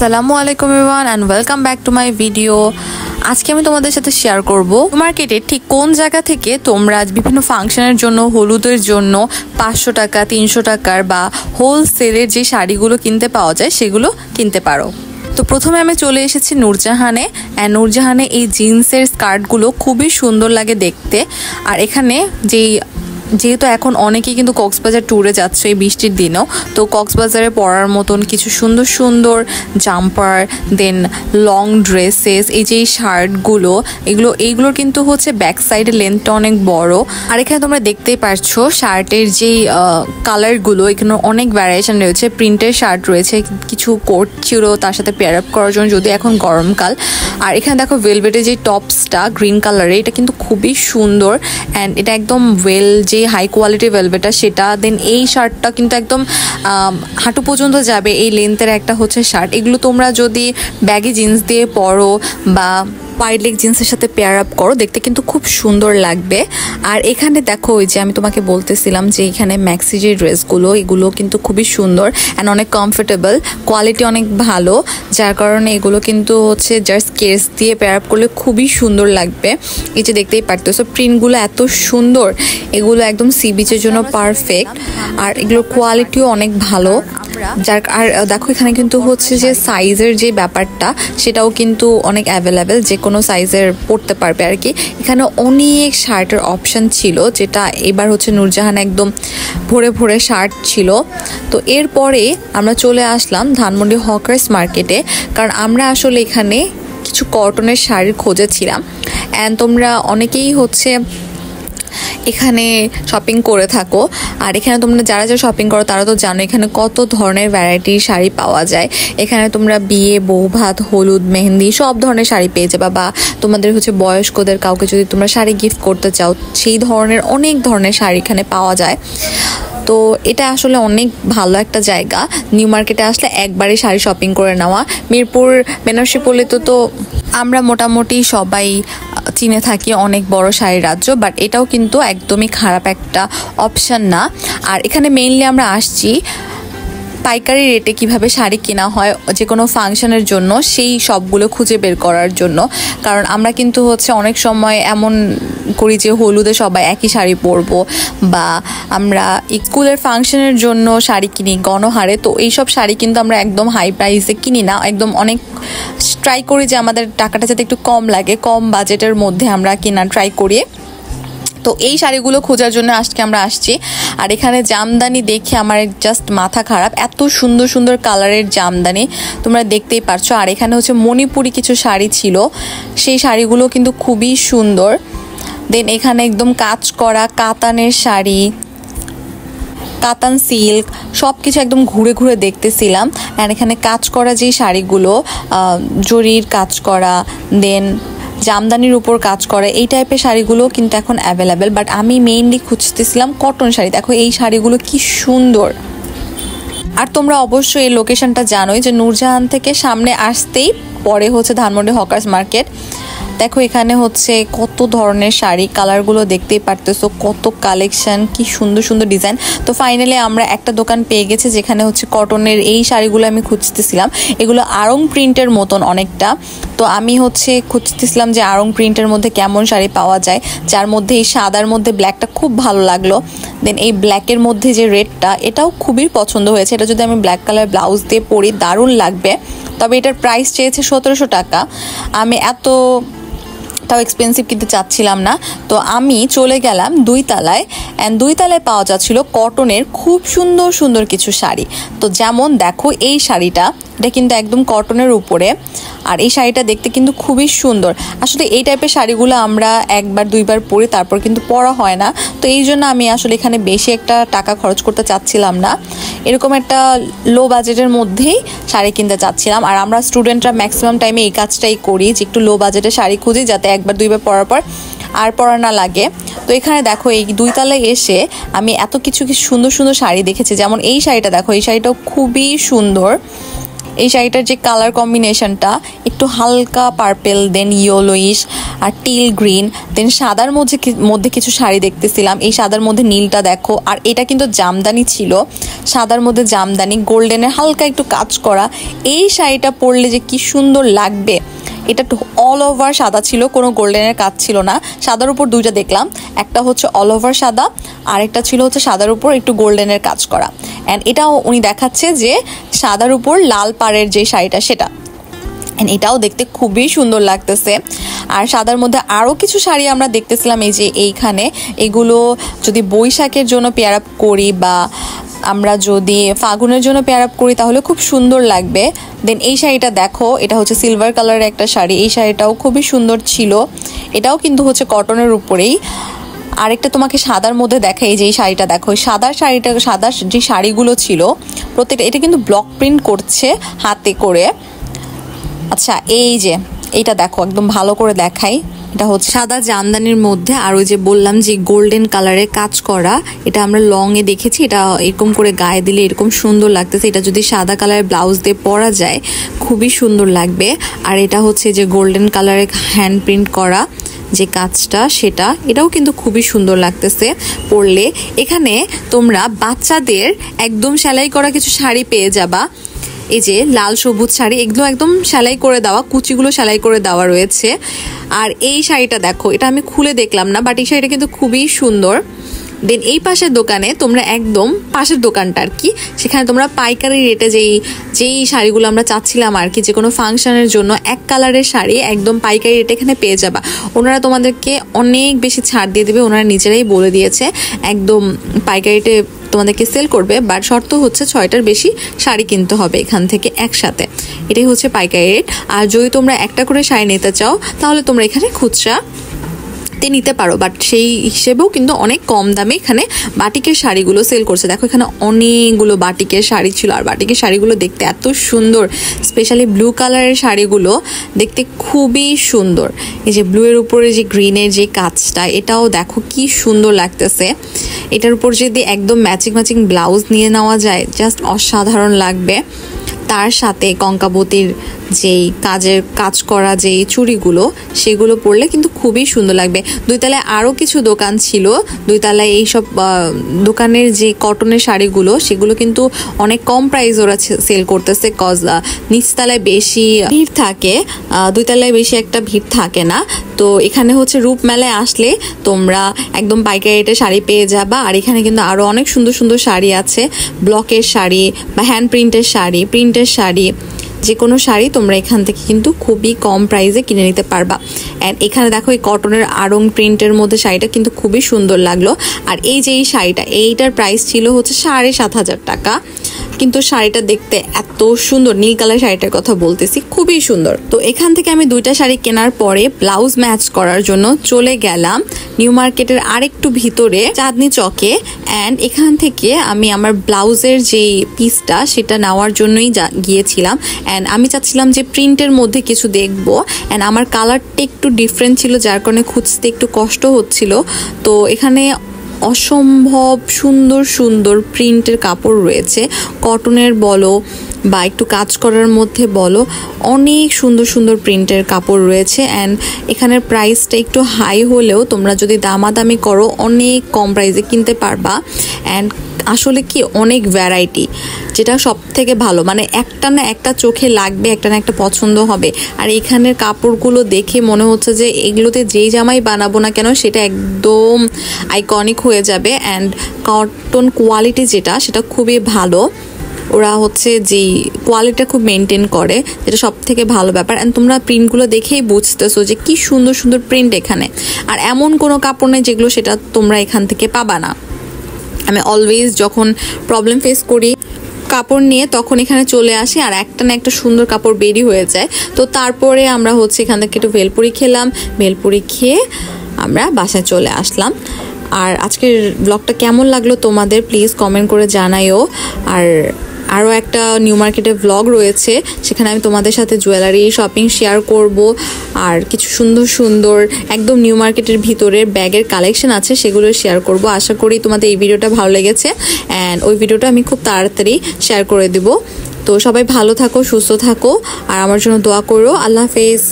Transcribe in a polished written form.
আসসালামু আলাইকুম everyone and welcome back to my video. আজকে আমি তোমাদের সাথে শেয়ার করব মার্কেটে ঠিক কোন জায়গা থেকে তোমরা বিভিন্ন ফাংশনের জন্য হলুদের জন্য 500 টাকা 300 টাকার বা হোলসেলের যে শাড়িগুলো কিনতে পাওয়া যায় সেগুলো কিনতে পারো। তো প্রথমে আমি চলে এসেছি নূরজাহানে। নূরজাহানে এই জিন্সের স্কার্টগুলো খুবই সুন্দর লাগে দেখতে। আর এখানে যেহেতু এখন অনেকেই কিন্তু কক্সবাজার ট্যুরে যাচ্ছে এই বৃষ্টির দিনেও, তো কক্সবাজারে পরার মতন কিছু সুন্দর সুন্দর জাম্পার, দেন লং ড্রেসেস, এই যে শার্টগুলো এইগুলোর কিন্তু হচ্ছে ব্যাক সাইডের লেন্থটা অনেক বড়। আর এখানে তোমরা দেখতেই পারছো শার্টের যেই কালারগুলো, এখানে অনেক ভ্যারিয়েশন রয়েছে। প্রিন্টের শার্ট রয়েছে, কিছু কোট ছিল তার সাথে পেয়ার আপ করার জন্য, যদি এখন গরমকাল। আর এখানে দেখো ভেলভেটের যে টপসটা গ্রিন কালারের, এটা কিন্তু খুবই সুন্দর অ্যান্ড এটা একদম যে হাই কোয়ালিটি ভেলভেটটা সেটা। দেন এই শার্টটা কিন্তু একদম হাঁটু পর্যন্ত যাবে, এই লেন্থের একটা হচ্ছে শার্ট। এগুলো তোমরা যদি ব্যাগি জিন্স দিয়ে পরো বা ওয়াইড লেগ জিন্সের সাথে পেয়ার আপ করো, দেখতে কিন্তু খুব সুন্দর লাগবে। আর এখানে দেখো ওই যে আমি তোমাকে বলতেছিলাম যে এখানে ম্যাক্সি যে ড্রেসগুলো, এগুলো কিন্তু খুবই সুন্দর অ্যান্ড অনেক কমফোর্টেবল, কোয়ালিটি অনেক ভালো, যার কারণে এগুলো কিন্তু হচ্ছে জাস্ট কেস দিয়ে পেয়ার আপ করলে খুবই সুন্দর লাগবে। এই যে দেখতেই পারতেছো প্রিন্টগুলো এত সুন্দর, এগুলো একদম সি বিচের জন্য পারফেক্ট। আর এগুলোর কোয়ালিটিও অনেক ভালো। আর দেখো এখানে কিন্তু হচ্ছে যে সাইজের যে ব্যাপারটা সেটাও কিন্তু অনেক অ্যাভেলেবেল, যে কোনো সাইজের পরতে পারবে আর কি। এখানে অনেক শার্টের অপশন ছিল, যেটা এবার হচ্ছে নূরজাহান একদম ভরে ভরে শার্ট ছিল। তো এরপরে আমরা চলে আসলাম ধানমন্ডি হকার্স মার্কেটে, কারণ আমরা আসলে এখানে কিছু কটনের শাড়ির খোঁজে ছিলাম। অ্যান্ড তোমরা অনেকেই হচ্ছে এখানে শপিং করে থাকো। আর এখানে তোমরা যারা শপিং করো তারা তো জানো এখানে কত ধরনের ভ্যারাইটির শাড়ি পাওয়া যায়। এখানে তোমরা বিয়ে, বৌভাত, হলুদ, মেহেন্দি সব ধরনের শাড়ি পেয়ে যাবে, বা তোমাদের হচ্ছে বয়স্কদের কাউকে যদি তোমরা শাড়ি গিফট করতে চাও সেই ধরনের অনেক ধরনের শাড়ি এখানে পাওয়া যায়। তো এটা আসলে অনেক ভালো একটা জায়গা। নিউ মার্কেটে আসলে একবারে শাড়ি শপিং করে নেওয়া। মিরপুর বেনারসি পল্লী তো আমরা মোটামুটি সবাই চিনে থাকি, অনেক বড় শাড়ির রাজ্য, বাট এটাও কিন্তু একদমই খারাপ একটা অপশান না। আর এখানে মেইনলি আমরা আসছি পাইকারি রেটে কিভাবে শাড়ি কেনা হয় যে কোনো ফাংশনের জন্য, সেই সবগুলো খুঁজে বের করার জন্য। কারণ আমরা কিন্তু হচ্ছে অনেক সময় এমন করি যে হলুদে সবাই একই শাড়ি পরবো, বা আমরা স্কুলের ফাংশনের জন্য শাড়ি কিনি গণহারে। তো এইসব শাড়ি কিন্তু আমরা একদম হাই প্রাইসে কিনি না, একদম অনেক ট্রাই করি যে আমাদের টাকাটা যাতে একটু কম লাগে, কম বাজেটের মধ্যে আমরা কেনা ট্রাই করি। তো এই শাড়িগুলো খোঁজার জন্য আজকে আমরা আসছি। আর এখানে জামদানি দেখে আমার জাস্ট মাথা খারাপ, এত সুন্দর সুন্দর কালারের জামদানি তোমরা দেখতেই পারছো। আর এখানে হচ্ছে মণিপুরি কিছু শাড়ি ছিল, সেই শাড়িগুলো কিন্তু খুবই সুন্দর। দেন এখানে একদম কাজ করা কাতানের শাড়ি, কাতান সিল্ক সব কিছু একদম ঘুরে ঘুরে দেখতেছিলাম। আর এখানে কাজ করা যেই শাড়িগুলো, জরির কাজ করা, দেন জামদানির উপর কাজ করে, এই টাইপের শাড়িগুলো কিন্তু এখন অ্যাভেলেবেল। বাট আমি মেইনলি খুঁজতেছিলাম কটন শাড়ি। দেখো এই শাড়িগুলো কি সুন্দর। আর তোমরা অবশ্যই এই লোকেশনটা জানোই যে নূরজাহান থেকে সামনে আসতেই পরে হচ্ছে ধানমন্ডি হকার্স মার্কেট। দেখো এখানে হচ্ছে কত ধরনের শাড়ি, কালারগুলো দেখতেই পারতেছো, কত কালেকশন, কি সুন্দর সুন্দর ডিজাইন। তো ফাইনালি আমরা একটা দোকান পেয়ে গেছি যেখানে হচ্ছে কটনের এই শাড়িগুলো আমি খুঁজতেছিলাম। এগুলো আড়ং প্রিন্টের মতন অনেকটা। তো আমি হচ্ছে খুঁজতেছিলাম যে আড়ং প্রিন্টের মধ্যে কেমন শাড়ি পাওয়া যায়, যার মধ্যে এই সাদার মধ্যে ব্ল্যাকটা খুব ভালো লাগলো। দেন এই ব্ল্যাকের মধ্যে যে রেডটা, এটাও খুবই পছন্দ হয়েছে। এটা যদি আমি ব্ল্যাক কালার ব্লাউজ দিয়ে পরি দারুণ লাগবে। তবে এটার প্রাইস চেয়েছে 1700 টাকা। আমি তাও এক্সপেন্সিভ কিনতে চাচ্ছিলাম না। তো আমি চলে গেলাম 2 তলায়। অ্যান্ড 2 তলায় পাওয়া যাচ্ছিল কটনের খুব সুন্দর সুন্দর কিছু শাড়ি। তো যেমন দেখো এই শাড়িটা, এটা কিন্তু একদম কটনের উপরে। আর এই শাড়িটা দেখতে কিন্তু খুবই সুন্দর। আসলে এই টাইপের শাড়িগুলো আমরা একবার দুইবার পরি, তারপর কিন্তু পরা হয় না। তো এই জন্য আমি আসলে এখানে বেশি একটা টাকা খরচ করতে চাচ্ছিলাম না, এরকম একটা লো বাজেটের মধ্যেই শাড়ি কিনতে চাচ্ছিলাম। আর আমরা স্টুডেন্টরা ম্যাক্সিমাম টাইমে এই কাজটাই করি, যে একটু লো বাজেটের শাড়ি খুঁজি যাতে একবার দুইবার পরার পর আর পরা না লাগে। তো এখানে দেখো এই 2 তলায় এসে আমি এত কিছু সুন্দর সুন্দর শাড়ি দেখেছি। যেমন এই শাড়িটা দেখো, এই শাড়িটাও খুবই সুন্দর। এই শাড়িটার যে কালার কম্বিনেশনটা একটু হালকা পার্পেল, দেন ইয়েলোইশ আর টিল গ্রিন, দেন সাদার মধ্যে কিছু শাড়ি দেখতেছিলাম। এই সাদার মধ্যে নীলটা দেখো, আর এটা কিন্তু জামদানি ছিল, সাদার মধ্যে জামদানি, গোল্ডেনের হালকা একটু কাজ করা। এই শাড়িটা পরলে যে কি সুন্দর লাগবে। এটা অল ওভার সাদা ছিল, কোনো গোল্ডেনের কাজ ছিল না। সাদার উপর দুইটা দেখলাম, একটা হচ্ছে অল ওভার সাদা, আর একটা ছিল হচ্ছে সাদার উপর একটু গোল্ডেনের কাজ করা। অ্যান্ড এটাও উনি দেখাচ্ছে যে সাদার উপর লাল পাড়ের যে শাড়িটা সেটা, অ্যান্ড এটাও দেখতে খুবই সুন্দর লাগতেছে। আর সাদার মধ্যে আরও কিছু শাড়ি আমরা দেখতেছিলাম এই যে এইখানে। এগুলো যদি বৈশাখের জন্য পেয়ার আপ করি বা আমরা যদি ফাগুনের জন্য পেয়ার আপ করি তাহলে খুব সুন্দর লাগবে। দেন এই শাড়িটা দেখো, এটা হচ্ছে সিলভার কালারের একটা শাড়ি। এই শাড়িটাও খুবই সুন্দর ছিল, এটাও কিন্তু হচ্ছে কটনের উপরেই। আরেকটা তোমাকে সাদার মধ্যে দেখাই, যে এই শাড়িটা দেখো, সাদা যে শাড়িগুলো ছিল প্রত্যেকটা, এটা কিন্তু ব্লক প্রিন্ট করছে হাতে করে। আচ্ছা এই যে এইটা দেখো, একদম ভালো করে দেখাই, এটা হচ্ছে সাদা জামদানির মধ্যে আর ওই যে বললাম যে গোল্ডেন কালারের কাজ করা। এটা আমরা লং এ দেখেছি, এটা এরকম করে গায়ে দিলে এরকম সুন্দর লাগতেছে। এটা যদি সাদা কালারের ব্লাউজ দিয়ে পরা যায় খুবই সুন্দর লাগবে। আর এটা হচ্ছে যে গোল্ডেন কালারের হ্যান্ড প্রিন্ট করা যে কাজটা, সেটা এটাও কিন্তু খুবই সুন্দর লাগতেছে পরলে। এখানে তোমরা বাচ্চাদের একদম সেলাই করা কিছু শাড়ি পেয়ে যাবা। এই যে লাল সবুজ শাড়ি, এগুলো একদম সেলাই করে দেওয়া, কুচিগুলো সেলাই করে দেওয়া রয়েছে। আর এই শাড়িটা দেখো, এটা আমি খুলে দেখলাম না, বাট এই শাড়িটা কিন্তু খুবই সুন্দর। দেন এই পাশের দোকানে তোমরা একদম পাশের দোকানটা আর কি, সেখানে তোমরা পাইকারি রেটে যেই শাড়িগুলো আমরা চাচ্ছিলাম আর কি, যে কোনো ফাংশনের জন্য এক কালারের শাড়ি একদম পাইকারি রেটে এখানে পেয়ে যাবা। ওনারা তোমাদেরকে অনেক বেশি ছাড় দিয়ে দেবে, ওনারা নিজেরাই বলে দিয়েছে একদম পাইকারি রেটে তোমাদেরকে সেল করবে। বাট শর্ত হচ্ছে 6টার বেশি শাড়ি কিনতে হবে এখান থেকে একসাথে, এটাই হচ্ছে পাইকারি রেট। আর যদি তোমরা একটা করে শাড়ি নিতে চাও তাহলে তোমরা এখানে খুচরা নিতে পারো, বাট সেই হিসেবেও কিন্তু অনেক কম দামে এখানে বাটিকের শাড়িগুলো সেল করছে। দেখো এখানে অনেকগুলো বাটিকের শাড়ি ছিল, আর বাটিকের শাড়িগুলো দেখতে এত সুন্দর, স্পেশালি ব্লু কালারের শাড়িগুলো দেখতে খুবই সুন্দর। এই যে ব্লু এর উপরে যে গ্রিনের যে কাজটা, এটাও দেখো কি সুন্দর লাগতেছে। এটার উপর যদি একদম ম্যাচিং ব্লাউজ নিয়ে নেওয়া যায় জাস্ট অসাধারণ লাগবে। তার সাথে কঙ্কাবতীর যেই কাজ করা যেই চুড়িগুলো, সেগুলো পরলে কিন্তু খুবই সুন্দর লাগবে। দুই তলায় আরও কিছু দোকান ছিল, দুই তলায় এইসব দোকানের যে কটনের শাড়িগুলো সেগুলো কিন্তু অনেক কম প্রাইস ওরা সেল করতেছে, কজ নিচতলায় বেশি ভিড় থাকে, দুই তলায় বেশি একটা ভিড় থাকে না। তো এখানে হচ্ছে রূপমেলায় আসলে তোমরা একদম পাইকারি রেটে শাড়ি পেয়ে যাবা। আর এখানে কিন্তু আরো অনেক সুন্দর সুন্দর শাড়ি আছে, ব্লকের শাড়ি বা হ্যান্ড প্রিন্টের শাড়ি, প্রিন্টের শাড়ি, যে কোনো শাড়ি তোমরা এখান থেকে কিন্তু খুবই কম প্রাইসে কিনে নিতে পারবা। অ্যান্ড এখানে দেখো এই কটনের আড়ং প্রিন্টের মধ্যে শাড়িটা কিন্তু খুবই সুন্দর লাগলো। আর এই যে এই শাড়িটা, এইটার প্রাইস ছিল হচ্ছে 7,500 টাকা, কিন্তু শাড়িটা দেখতে এত সুন্দর, নীল কালার শাড়িটার কথা বলতেছি, খুবই সুন্দর। তো এখান থেকে আমি দুইটা শাড়ি কেনার পরে ব্লাউজ ম্যাচ করার জন্য চলে গেলাম নিউ মার্কেটের আরেকটু ভিতরে চাঁদনি চকে। অ্যান্ড এখান থেকে আমি আমার ব্লাউজের যে পিসটা সেটা নেওয়ার জন্যই গিয়েছিলাম। অ্যান্ড আমি চাচ্ছিলাম যে প্রিন্টের মধ্যে কিছু দেখবো, অ্যান্ড আমার কালারটা একটু ডিফারেন্ট ছিল, যার কারণে খুঁজতে একটু কষ্ট হচ্ছিল। তো এখানে অসম্ভব সুন্দর সুন্দর প্রিন্টের কাপড় রয়েছে, কটনের বলো বা একটু কাজ করার মধ্যে বলো, অনেক সুন্দর সুন্দর প্রিন্টের কাপড় রয়েছে। অ্যান্ড এখানের প্রাইসটা একটু হাই হলেও তোমরা যদি দামাদামি করো অনেক কম প্রাইসে কিনতে পারবা। অ্যান্ড আসলে কি অনেক ভ্যারাইটি, যেটা সব থেকে ভালো, মানে একটা না একটা চোখে লাগবে, একটা না একটা পছন্দ হবে। আর এখানের কাপড়গুলো দেখে মনে হচ্ছে যে এগুলোতে যেই জামাই বানাবো না কেন সেটা একদম আইকনিক হয়ে যাবে। অ্যান্ড কটন কোয়ালিটি যেটা, সেটা খুবই ভালো, ওরা হচ্ছে যে কোয়ালিটিটা খুব মেনটেন করে, যেটা সব থেকে ভালো ব্যাপার। অ্যান্ড তোমরা প্রিন্টগুলো দেখেই বুঝতেছো যে কি সুন্দর সুন্দর প্রিন্ট এখানে। আর এমন কোনো কাপড় নেই যেগুলো সেটা তোমরা এখান থেকে পাবা না। আমি অলওয়েজ যখন প্রবলেম ফেস করি কাপড় নিয়ে তখন এখানে চলে আসি, আর একটা না একটা সুন্দর কাপড় বেরি হয়ে যায়। তো তারপরে আমরা হচ্ছে এখান থেকে একটু ভেলপুরি খেলাম, ভেলপুরি খেয়ে আমরা বাসায় চলে আসলাম। আর আজকের ব্লগটা কেমন লাগলো তোমাদের প্লিজ কমেন্ট করে জানাইও। আর আরও একটা নিউ মার্কেটের ব্লগ রয়েছে, সেখানে আমি তোমাদের সাথে জুয়েলারি শপিং শেয়ার করব, আর কিছু সুন্দর সুন্দর একদম নিউ মার্কেটের ভিতরে ব্যাগের কালেকশন আছে সেগুলো শেয়ার করব। আশা করি তোমাদের এই ভিডিওটা ভালো লেগেছে, অ্যান্ড ওই ভিডিওটা আমি খুব তাড়াতাড়ি শেয়ার করে দেব। তো সবাই ভালো থাকো, সুস্থ থাকো, আর আমার জন্য দোয়া করো। আল্লাহ হাফেজ।